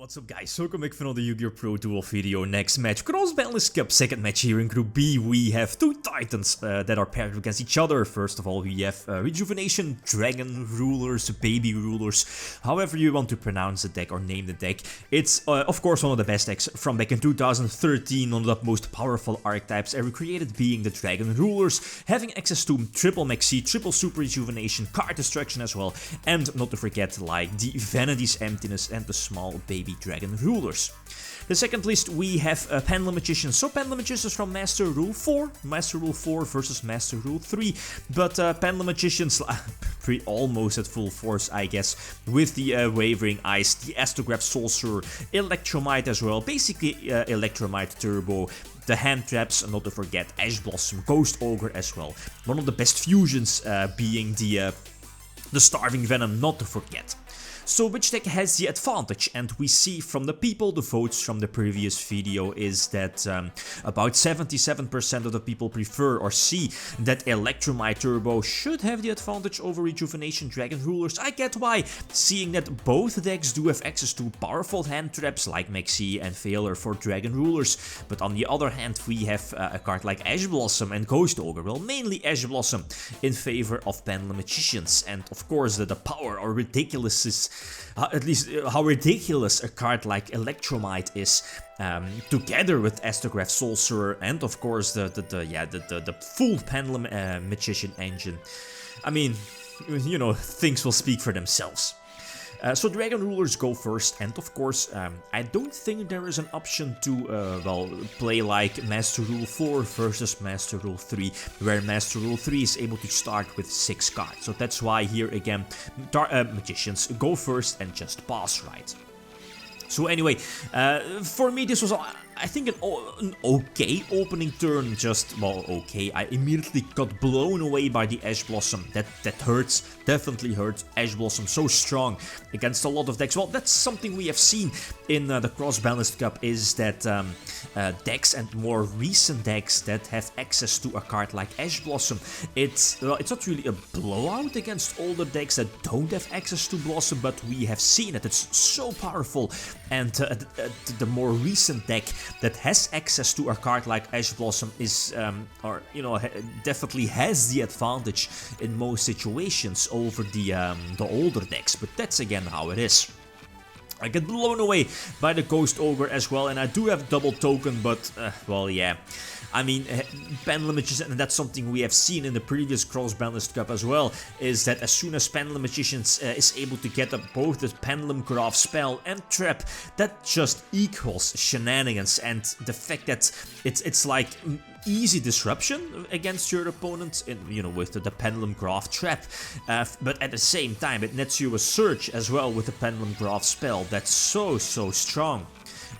What's up guys, welcome back for another YgoPro duel video. Next match, Cross-Banlist Cup, second match here in Group B. We have two titans that are paired against each other. First of all, we have Rejuvenation, Dragon Rulers, Baby Rulers, however you want to pronounce the deck or name the deck. It's of course one of the best decks from back in 2013, one of the most powerful archetypes ever created being the Dragon Rulers, having access to triple Maxi, triple Super Rejuvenation, card destruction as well, and not to forget like the Vanity's Emptiness and the small Baby Dragon Rulers. The second list we have Pendulum Magicians. So Pendulum Magicians from Master Rule 4. Master Rule 4 versus Master Rule 3. But Pendulum Magicians almost at full force, I guess, with the Wavering Eyes, the Astrograph Sorcerer, Electrumite as well. Basically Electrumite Turbo. The hand traps, and not to forget Ash Blossom, Ghost Ogre as well. One of the best fusions being the Starving Venom, not to forget. So which deck has the advantage? And we see from the people, the votes from the previous video is that about 77% of the people prefer or see that Electrumite Turbo should have the advantage over Rejuvenation Dragon Rulers. I get why, seeing that both decks do have access to powerful hand traps like Maxi and Failure for Dragon Rulers. But on the other hand, we have a card like Ash Blossom and Ghost Ogre. Well, mainly Ash Blossom in favor of Pendulum Magicians. And of course the power or ridiculous is at least how ridiculous a card like Electrumite is, together with Astrograph Sorcerer and of course the full Pendulum Magician engine. I mean, you know, things will speak for themselves. So Dragon Rulers go first, and of course I don't think there is an option to well, play like Master Rule 4 versus Master Rule 3, where Master Rule 3 is able to start with 6 cards. So that's why here again Magicians go first and just pass right. So anyway, for me this was, I think, an okay opening turn, just, well, okay. I immediately got blown away by the Ash Blossom. That hurts, definitely hurts. Ash Blossom so strong against a lot of decks. Well, that's something we have seen in the Cross-Banlist Cup, is that decks and more recent decks that have access to a card like Ash Blossom, it's not really a blowout against older decks that don't have access to Blossom, but we have seen that it's so powerful. And the more recent deck that has access to a card like Ash Blossom is, or you know, definitely has the advantage in most situations over the older decks. But that's again how it is. I get blown away by the Ghost Ogre as well, and I do have double token, but well, yeah. I mean, Pendulum Magicians, and that's something we have seen in the previous Cross-Banlist Cup as well, is that as soon as Pendulum Magicians is able to get up both the Pendulum Graph spell and trap, that just equals shenanigans. And the fact that it's like easy disruption against your opponent, you know, with the Pendulum Graph trap, but at the same time it nets you a surge as well with the Pendulum Graph spell. That's so strong.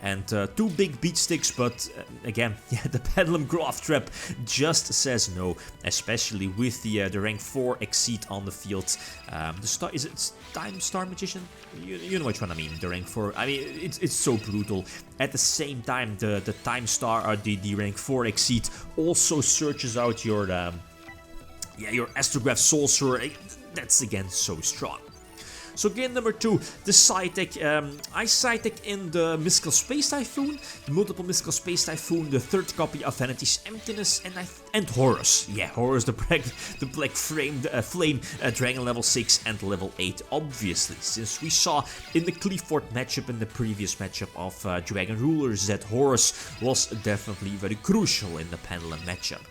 And two big beat sticks, but again, yeah, the Pendulum Graph trap just says no, especially with the rank 4 exceed on the field. The star, is it Time Star Magician? You know which one I mean. The rank 4. I mean, it's so brutal. At the same time, the Time Star or the rank 4 exceed also searches out your your Astrograph Sorcerer. That's again so strong. So game number 2, the side deck. I side deck in the Mystical Space Typhoon, the multiple Mystical Space Typhoon, the third copy of Vanity's Emptiness, and Horus. Yeah, Horus, the black flame dragon level 6 and level 8, obviously, since we saw in the Cleaford matchup, in the previous matchup of Dragon Rulers, that Horus was definitely very crucial in the Pendulum matchup.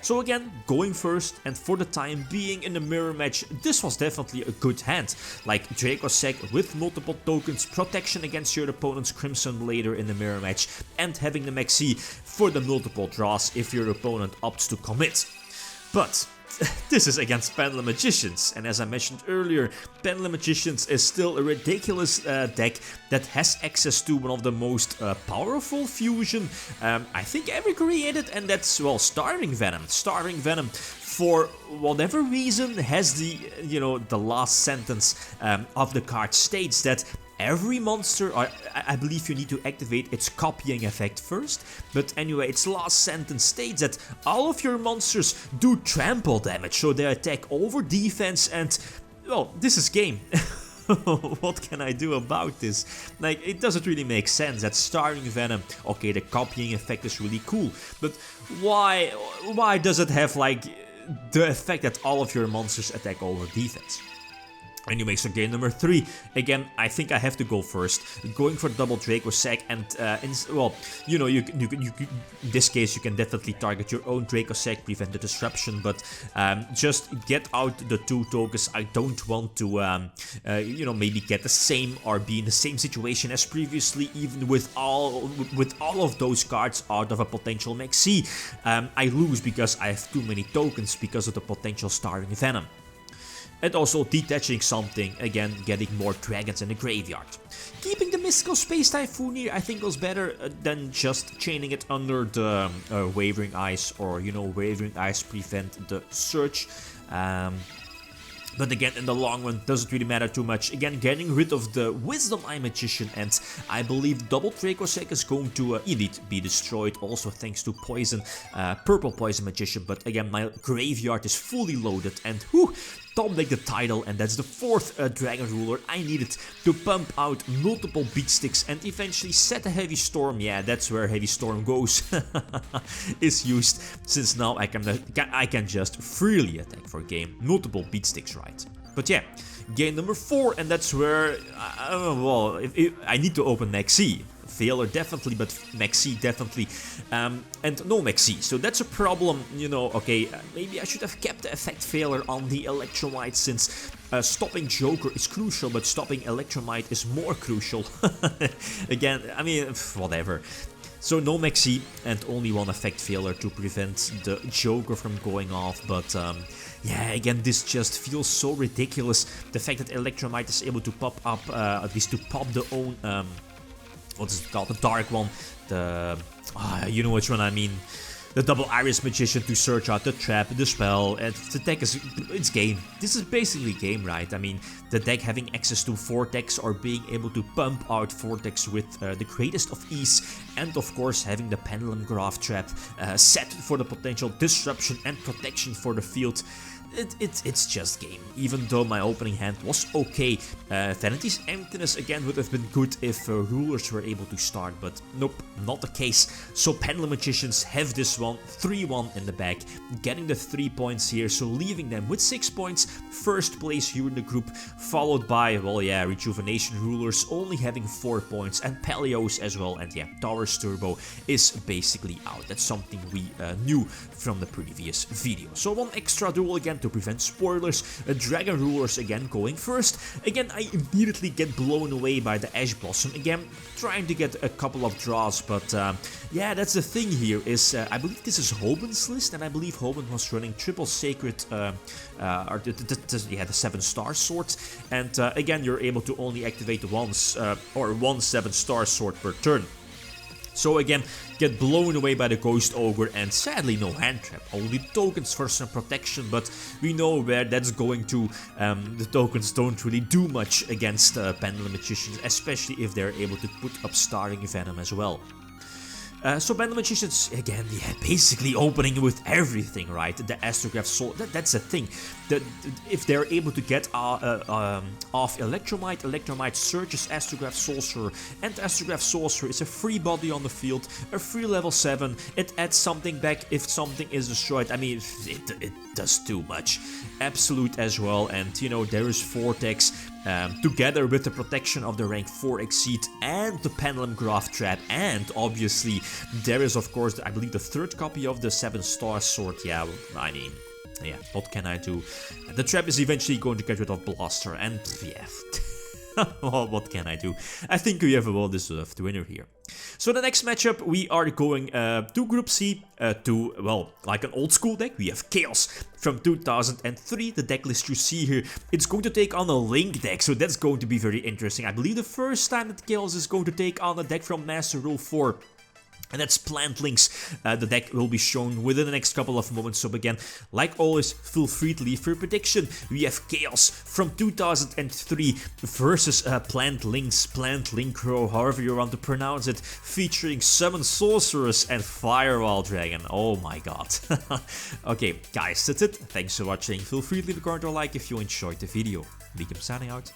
So again, going first, and for the time being in the mirror match, this was definitely a good hand. Like Dracossack with multiple tokens, protection against your opponent's Crimson Blader in the mirror match, and having the Maxi for the multiple draws if your opponent opts to commit. But this is against Pendulum Magicians, and as I mentioned earlier, Pendulum Magicians is still a ridiculous deck that has access to one of the most powerful fusion I think ever created, and that's, well, Starving Venom. Starving Venom, for whatever reason, has the, you know, the last sentence of the card states that every monster, or I believe you need to activate its copying effect first, but anyway, its last sentence states that all of your monsters do trample damage, so they attack over defense, and, well, this is game. what can I do about this? Like, it doesn't really make sense. That Starring Venom, okay, the copying effect is really cool, but why does it have like the effect that all of your monsters attack over defense? Anyway, so game number 3. Again, I think I have to go first. Going for double Draco Sack, and well, you know, in this case you can definitely target your own Draco Sack, prevent the disruption, but just get out the 2 tokens. I don't want to, you know, maybe get the same or be in the same situation as previously, even with all of those cards out of a potential maxi. I lose because I have too many tokens because of the potential Starring Venom. And also detaching something, again getting more dragons in the graveyard. Keeping the Mystical Space Typhoon here I think was better than just chaining it under the Wavering Eyes, or you know, Wavering Eyes prevent the search. But again, in the long run, doesn't really matter too much. Again, getting rid of the Wisdom Eye Magician, and I believe double Draco Sack is going to indeed be destroyed, also thanks to Poison, Purple Poison Magician. But again, my graveyard is fully loaded, and whew, top deck the title, and that's the 4th Dragon Ruler I needed to pump out multiple beat sticks and eventually set a Heavy Storm. Yeah, that's where Heavy Storm goes, is used, since now I can just freely attack for game, multiple beat sticks, right? But yeah, game number 4, and that's where, well, I need to open maxi. Failure definitely, but maxi definitely, and no maxi, so that's a problem, you know. Okay, maybe I should have kept the effect failure on the Electrumite, since stopping Joker is crucial, but stopping Electrumite is more crucial. Again, I mean, whatever. So no maxi and only one effect failure to prevent the Joker from going off, but yeah, again, this just feels so ridiculous. The fact that Electrumite is able to pop up, at least to pop the own, what is it called, the dark one, the, you know which one I mean, the double Iris Magician to search out the trap, the spell, and the deck is, it's game. This is basically game, right? I mean, the deck having access to Vortex, or being able to pump out Vortex with the greatest of ease, and of course having the Pendulum Graph Trap set for the potential disruption and protection for the field. It's just game, even though my opening hand was okay. Vanity's Emptiness again would have been good if rulers were able to start, but nope, not the case. So Pendulum Magicians have this one, 3-1 in the bag, getting the 3 points here, so leaving them with 6 points, first place here in the group, followed by, well yeah, Rejuvenation Rulers only having 4 points, and Peleos as well, and yeah, Towers Turbo is basically out. That's something we knew from the previous video. So one extra duel again to prevent spoilers. Dragon Rulers again going first. Again, I immediately get blown away by the Ash Blossom. Again, trying to get a couple of draws, but yeah, that's the thing here is, I believe this is Hoban's list, and I believe Hoban was running triple sacred, or the 7-star sword, and again, you're able to only activate once, or one 7-star sword per turn. So again, get blown away by the Ghost Ogre, and sadly no hand trap, only tokens for some protection, but we know where that's going to. The tokens don't really do much against Pendulum Magicians, especially if they're able to put up Starring Venom as well. So Pendulum Magicians, again, yeah, basically opening with everything, right? The Astrograph Soul, that's the thing. If they're able to get off Electrumite, Electrumite searches Astrograph Sorcerer, and Astrograph Sorcerer is a free body on the field, a free level 7, it adds something back if something is destroyed. I mean, it does too much. Absolute as well, and you know, there is Vortex, together with the protection of the rank 4 Exceed and the Pendulum Graph Trap, and obviously there is of course, I believe, the 3rd copy of the 7-star sword. Yeah, I mean, yeah, what can I do? The trap is eventually going to get rid of Blaster, and yeah, well, what can I do? I think we have a well-deserved winner here. So the next matchup, we are going to Group C, to, well, like an old school deck. We have Chaos from 2003, the deck list you see here. It's going to take on a Link deck, so that's going to be very interesting. I believe the first time that Chaos is going to take on a deck from Master Rule 4. And that's Plant Links. The deck will be shown within the next couple of moments. So again, like always, feel free to leave your prediction. We have Chaos from 2003 versus Plant Links, Plant Linkro, however you want to pronounce it, featuring Summon Sorceress and Firewall Dragon. Oh my god. Okay, guys, that's it. Thanks for watching. Feel free to leave a comment or like if you enjoyed the video. YgoPro signing out.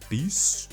Peace.